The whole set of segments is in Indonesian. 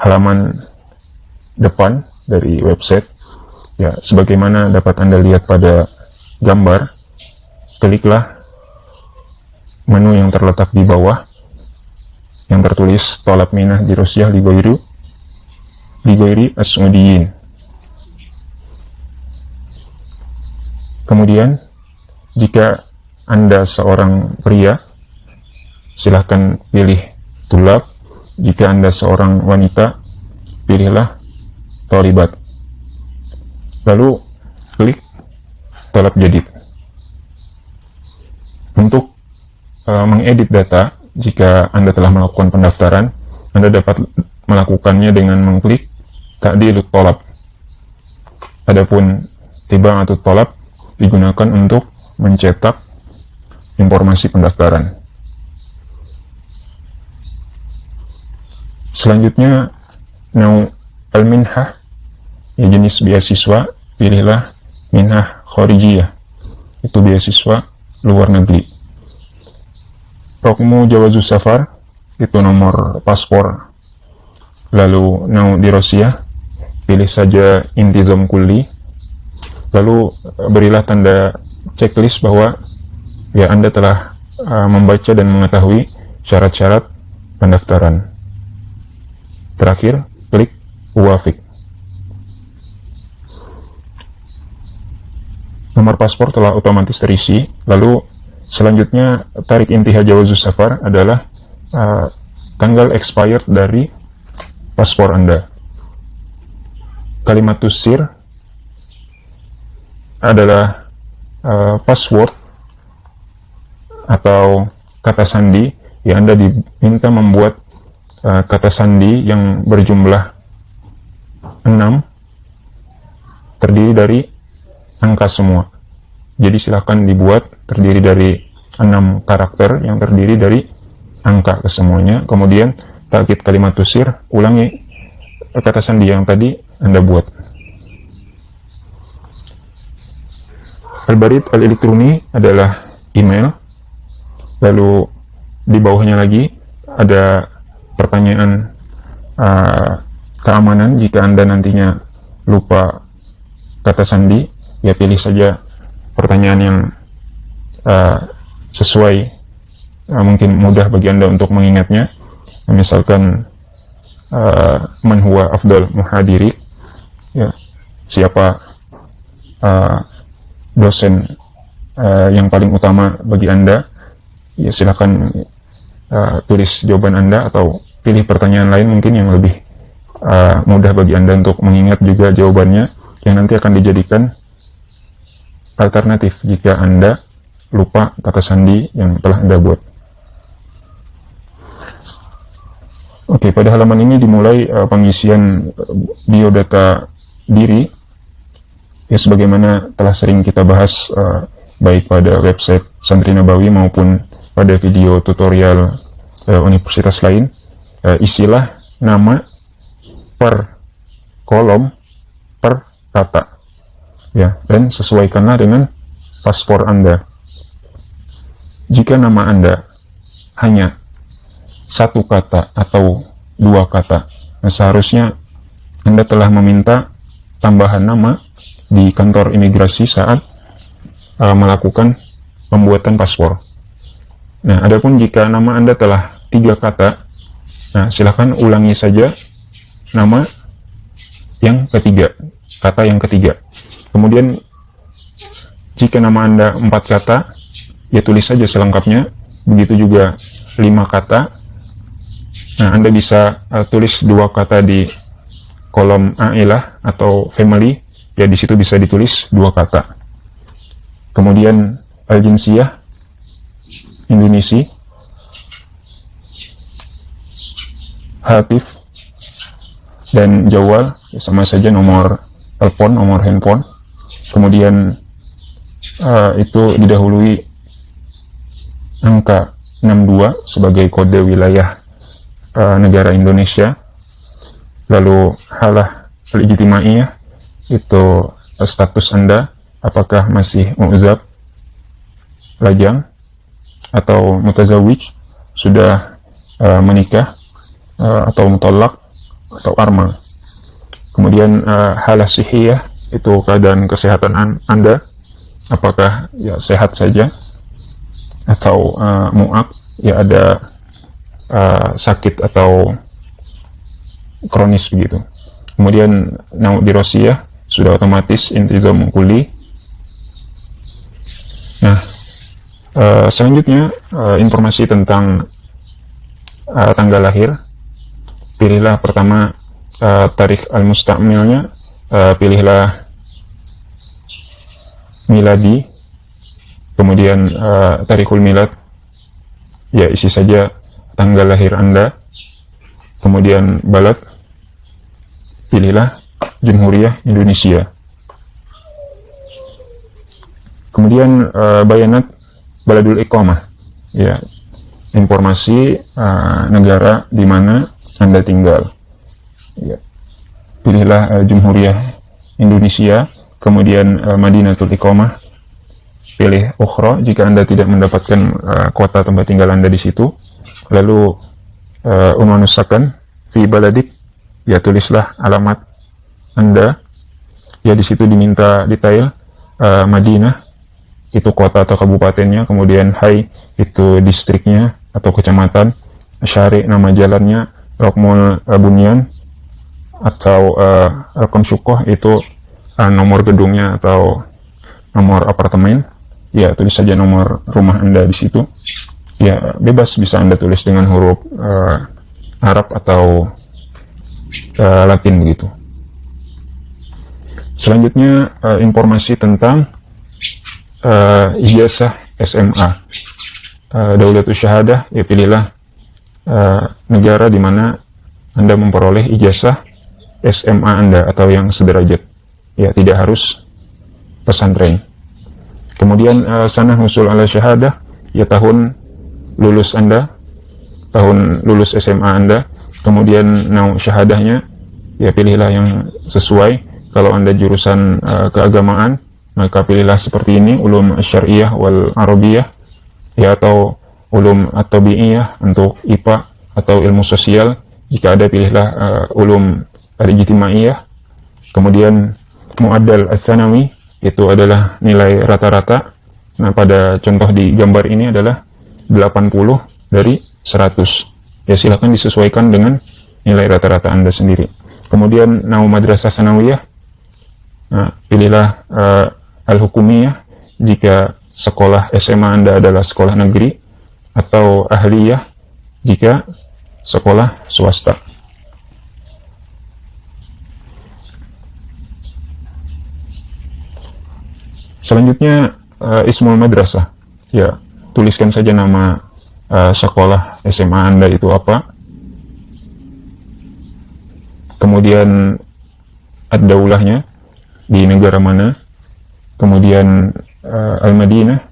halaman depan dari website. Ya, sebagaimana dapat Anda lihat pada gambar, kliklah menu yang terletak di bawah yang tertulis Tolab Minah Dirosiyah Ligoiri As-Saudiyin. Kemudian, jika Anda seorang pria, silahkan pilih Tulab. Jika Anda seorang wanita, pilihlah Tolibat. Lalu klik Tolab Jadid. Untuk mengedit data, jika Anda telah melakukan pendaftaran, Anda dapat melakukannya dengan mengklik Ta'dilut Tolab. Adapun Tibaatut Tolab digunakan untuk mencetak informasi pendaftaran. Selanjutnya, Nau Al-Minhah, ya, jenis beasiswa, pilihlah Minhah Khorijiyah, itu beasiswa luar negeri. Rokmu Jawazus Safar, itu nomor paspor. Lalu Nau Dirosiyah, pilih saja Intizam Kulli. Lalu berilah tanda checklist bahwa ya Anda telah membaca dan mengetahui syarat-syarat pendaftaran. Terakhir, klik Wafik. Nomor paspor telah otomatis terisi. Lalu selanjutnya, tarikh intihai Jawazus Safar adalah tanggal expired dari paspor Anda. Kalimatus sir adalah password atau kata sandi yang Anda diminta membuat kata sandi yang berjumlah 6, terdiri dari angka semua. Jadi silahkan dibuat terdiri dari 6 karakter yang terdiri dari angka kesemuanya. Kemudian takkid kalimatus sir, ulangi kata sandi yang tadi Anda buat. Al-Barid Al-Elektroni adalah email. Lalu di bawahnya lagi ada pertanyaan keamanan. Jika Anda nantinya lupa kata sandi, ya pilih saja pertanyaan yang sesuai, mungkin mudah bagi Anda untuk mengingatnya. Misalkan man huwa afdal muhadirik, ya, siapa dosen yang paling utama bagi Anda. Ya, silakan tulis jawaban Anda atau pilih pertanyaan lain mungkin yang lebih mudah bagi Anda untuk mengingat juga jawabannya, yang nanti akan dijadikan alternatif jika Anda lupa kata sandi yang telah Anda buat. Oke, pada halaman ini dimulai pengisian biodata diri. Ya, sebagaimana telah sering kita bahas baik pada website Santri Nabawi maupun pada video tutorial universitas lain, isilah nama per kolom per kata, ya, dan sesuaikanlah dengan paspor Anda. Jika nama Anda hanya 1 kata atau 2 kata, nah seharusnya Anda telah meminta tambahan nama di kantor imigrasi saat melakukan pembuatan paspor. Nah, adapun jika nama Anda telah 3 kata, nah silakan ulangi saja nama yang ketiga, kata yang ketiga. Kemudian jika nama Anda 4 kata, ya tulis saja selengkapnya. Begitu juga 5 kata. Nah, Anda bisa tulis 2 kata di kolom ailah atau family, ya di situ bisa ditulis 2 kata. Kemudian al-jinsiyah, Indonesia, hatif, dan jawal, ya sama saja nomor telepon, nomor handphone. Kemudian itu didahului angka 62 sebagai kode wilayah negara Indonesia. Lalu halah al-ijtimaiyah, itu status Anda, apakah masih mu'zab, lajang, atau mutazawwij, sudah menikah, atau mutallaq, atau arma. Kemudian halah sihiyah, itu keadaan kesehatan Anda, apakah ya sehat saja atau mu'ak, ya ada sakit atau kronis begitu. Kemudian nau dirosiyah, sudah otomatis intizam kuli. Nah, selanjutnya informasi tentang tanggal lahir. Pilihlah pertama tarikh al-mustamilnya, pilihlah miladi, kemudian tarikhul milad, ya isi saja tanggal lahir Anda, kemudian balad, pilihlah Jumhuriyah Indonesia, kemudian bayanat baladul iqamah, ya informasi negara di mana Anda tinggal, ya. Pilihlah Jumhuriyah Indonesia, kemudian Madinatul Iqamah, pilih ukhra jika Anda tidak mendapatkan kota tempat tinggal Anda di situ. Lalu unwanus sakan fi baladik, ya tulislah alamat Anda, ya di situ diminta detail Madinah itu kota atau kabupatennya, kemudian Hai itu distriknya atau kecamatan, Syari nama jalannya, Rokmul Bunyan atau Rekam Syukoh itu nomor gedungnya atau nomor apartemen, ya tulis saja nomor rumah Anda di situ. Ya bebas, bisa Anda tulis dengan huruf Arab atau Latin begitu. Selanjutnya informasi tentang ijazah SMA, Daulatul Syahadah, ya pilihlah negara di mana Anda memperoleh ijazah SMA Anda atau yang sederajat, ya tidak harus pesantren. Kemudian sanah husul ala syahadah, ya tahun lulus Anda, tahun lulus SMA Anda. Kemudian nau syahadahnya, ya pilihlah yang sesuai. Kalau Anda jurusan keagamaan, maka pilihlah seperti ini, ulum syariah wal arabiyah, ya atau ulum at-tabi'iyah untuk IPA atau ilmu sosial. Jika ada, pilihlah ulum al-ijtimaiyah. Kemudian mu'addal as-sanawi, itu adalah nilai rata-rata. Nah, pada contoh di gambar ini adalah 80 dari 100. Ya silakan disesuaikan dengan nilai rata-rata Anda sendiri. Kemudian nau madrasah sanawiyah, nah, pilihlah al-hukumiyah jika sekolah SMA Anda adalah sekolah negeri, atau ahliyah jika sekolah swasta. Selanjutnya ismul madrasah, ya tuliskan saja nama sekolah SMA Anda itu apa. Kemudian ad-daulahnya di negara mana, kemudian al-Madinah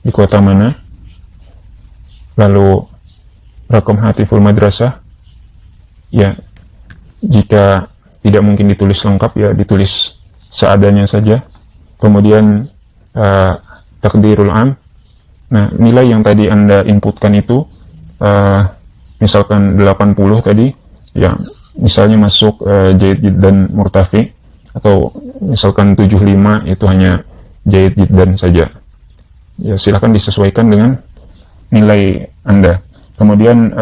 di kota mana, lalu rakam hatiful madrasah, ya jika tidak mungkin ditulis lengkap ya ditulis seadanya saja. Kemudian takdirul am, nah nilai yang tadi Anda inputkan itu misalkan 80 tadi, ya misalnya masuk Jaid Jiddan Murtafi, atau misalkan 75 itu hanya Jaid Jiddan saja. Ya silahkan disesuaikan dengan nilai Anda. Kemudian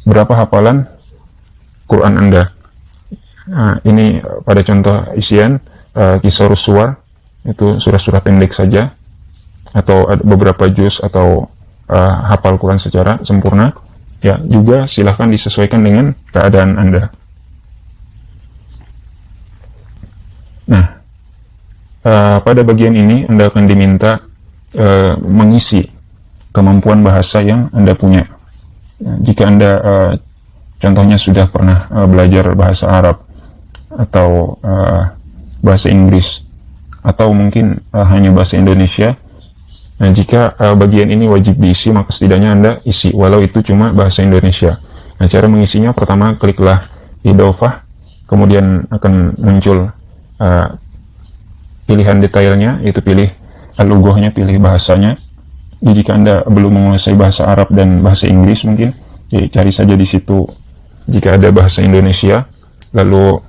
berapa hafalan Quran Anda. Nah, ini pada contoh isian Qisarus Suwar, itu surah-surah pendek saja, atau ada beberapa juz, atau hafal Quran secara sempurna. Ya juga silahkan disesuaikan dengan keadaan Anda. Nah, pada bagian ini Anda akan diminta mengisi kemampuan bahasa yang Anda punya. Jika Anda contohnya sudah pernah belajar bahasa Arab atau bahasa Inggris, atau mungkin hanya bahasa Indonesia, nah jika bagian ini wajib diisi, maka setidaknya Anda isi walau itu cuma bahasa Indonesia. Nah, cara mengisinya, pertama kliklah idofah, kemudian akan muncul pilihan detailnya, yaitu pilih al-lughahnya, pilih bahasanya. Jadi jika Anda belum menguasai bahasa Arab dan bahasa Inggris, mungkin ya, cari saja di situ jika ada bahasa Indonesia, lalu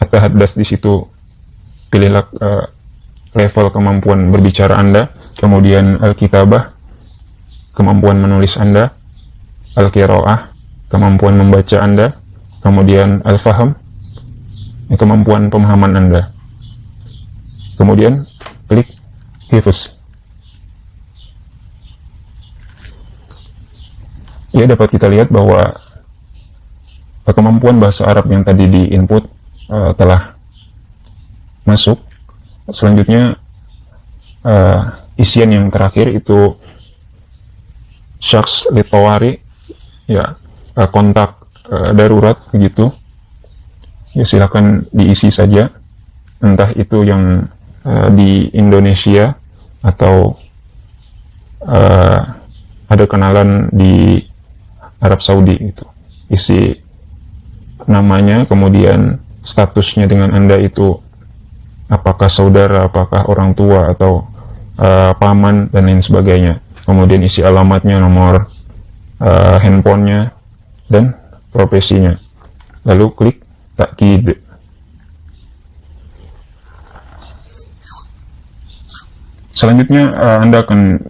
at-tahaddas di situ pilihlah level kemampuan berbicara Anda, kemudian al-kitabah, kemampuan menulis Anda, al-qiraah, kemampuan membaca Anda, kemudian al-faham, kemampuan pemahaman Anda. Kemudian klik hifz. Ya, dapat kita lihat bahwa kemampuan bahasa Arab yang tadi di input telah masuk. Selanjutnya isian yang terakhir itu syakhs litawari, ya, kontak darurat begitu. Ya, silakan diisi saja, entah itu yang di Indonesia atau ada kenalan di Arab Saudi itu. Isi namanya, kemudian statusnya dengan Anda itu apakah saudara, apakah orang tua, atau paman, dan lain sebagainya. Kemudian isi alamatnya, nomor handphonenya, dan profesinya. Lalu klik takkid. Selanjutnya Anda akan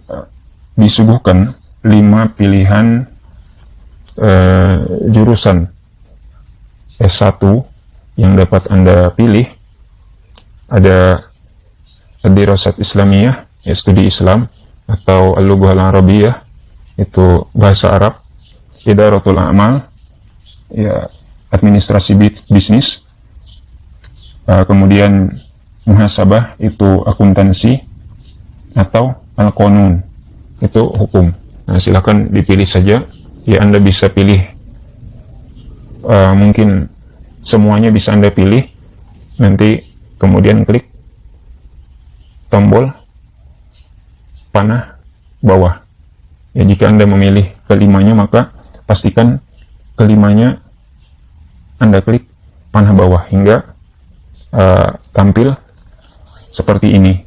disuguhkan 5 pilihan jurusan S1 yang dapat Anda pilih. Ada Dirasat Islamiyah, ya, studi Islam, atau Al-Lughah Al-Arabiyah, itu bahasa Arab. Idaratul A'mal, ya, administrasi bisnis. Kemudian Muhasabah, itu akuntansi, atau Al-Qanun, itu hukum. Nah, silakan dipilih saja. Ya, Anda bisa pilih, mungkin semuanya bisa Anda pilih. Nanti kemudian klik tombol panah bawah. Ya, jika Anda memilih kelimanya, maka pastikan kelimanya Anda klik panah bawah hingga tampil seperti ini.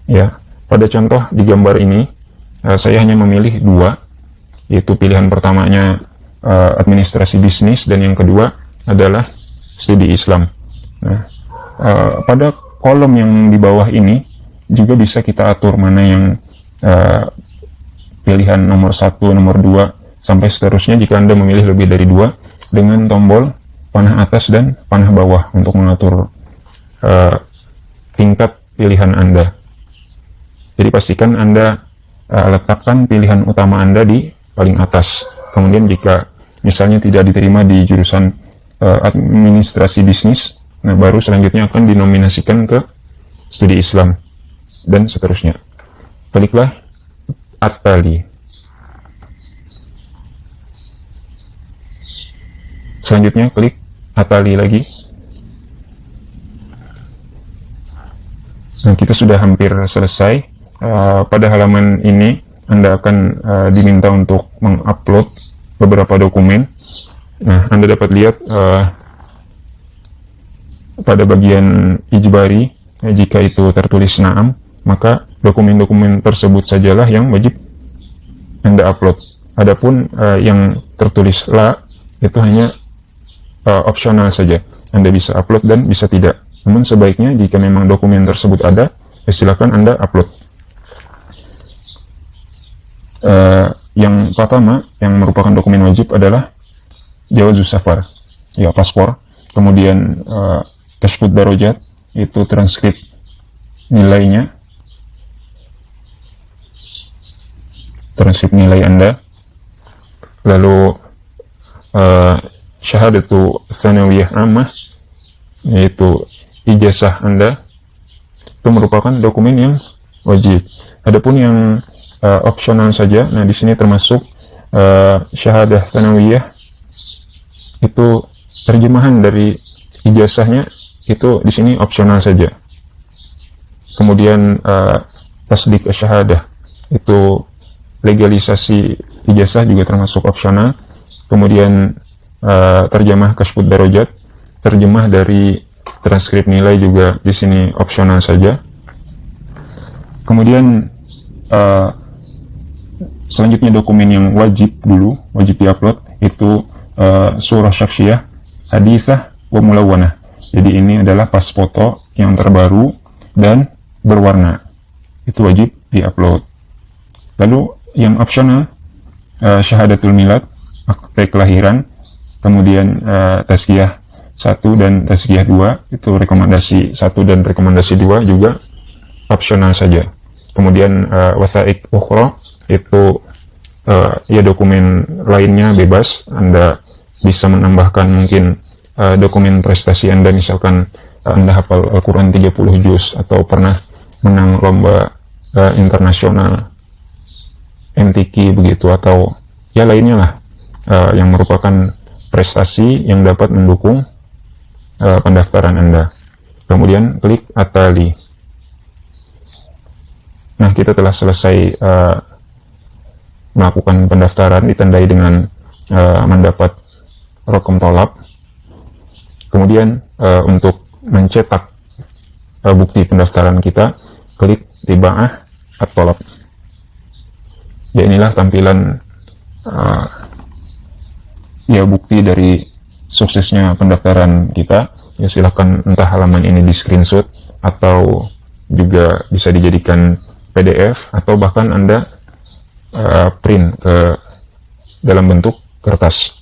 Ya, pada contoh di gambar ini saya hanya memilih 2, yaitu pilihan pertamanya administrasi bisnis, dan yang kedua adalah studi Islam. Nah, pada kolom yang di bawah ini juga bisa kita atur mana yang pilihan nomor 1, nomor 2, sampai seterusnya jika Anda memilih lebih dari 2, dengan tombol panah atas dan panah bawah untuk mengatur tingkat pilihan Anda. Jadi pastikan Anda letakkan pilihan utama Anda di paling atas. Kemudian jika misalnya tidak diterima di jurusan administrasi bisnis, nah baru selanjutnya akan dinominasikan ke studi Islam, dan seterusnya. Kliklah At-Tali. Selanjutnya klik At-Tali lagi. Nah, kita sudah hampir selesai. Pada halaman ini Anda akan diminta untuk mengupload beberapa dokumen. Nah, Anda dapat lihat pada bagian ijbari, jika itu tertulis na'am, maka dokumen-dokumen tersebut sajalah yang wajib Anda upload. Adapun yang tertulis la, itu hanya opsional saja. Anda bisa upload dan bisa tidak. Namun sebaiknya jika memang dokumen tersebut ada, silakan Anda upload. Yang pertama yang merupakan dokumen wajib adalah Jawazus Safar, ya, paspor. Kemudian Kashfud Darajat, itu transkrip nilainya, transkrip nilai Anda. Lalu Syahadatu Tsanawiyah Ammah, yaitu ijazah Anda, itu merupakan dokumen yang wajib. Adapun yang opsional saja, nah di sini termasuk Syahadah Tsanawiyah, itu terjemahan dari ijazahnya, itu di sini opsional saja. Kemudian Tasdik Syahadah, itu legalisasi ijazah, juga termasuk opsional. Kemudian terjemah Kashfud Darajat, terjemah dari transkrip nilai, juga di sini opsional saja. Kemudian Selanjutnya dokumen yang wajib diupload itu surah syaksiyah, hadisah, wa mulawwanah. Jadi ini adalah pas foto yang terbaru dan berwarna. Itu wajib diupload. Lalu yang opsional, syahadatul milad, akte kelahiran, kemudian tazkiyah 1 dan tazkiyah 2, itu rekomendasi 1 dan rekomendasi 2 juga opsional saja. Kemudian wasaik ukhra, itu ya dokumen lainnya bebas. Anda bisa menambahkan mungkin dokumen prestasi Anda, misalkan Anda hafal Al-Quran 30 juz atau pernah menang lomba internasional MTQ begitu, atau ya lainnya lah yang merupakan prestasi yang dapat mendukung pendaftaran Anda. Kemudian klik Atali. Nah, kita telah selesai melakukan pendaftaran, ditandai dengan mendapat rokam tolab. Kemudian untuk mencetak bukti pendaftaran kita, klik Tibaah at-Tolab. Ya, inilah tampilan ya bukti dari suksesnya pendaftaran kita. Ya, silahkan entah halaman ini di screenshot atau juga bisa dijadikan PDF atau bahkan Anda print ke dalam bentuk kertas.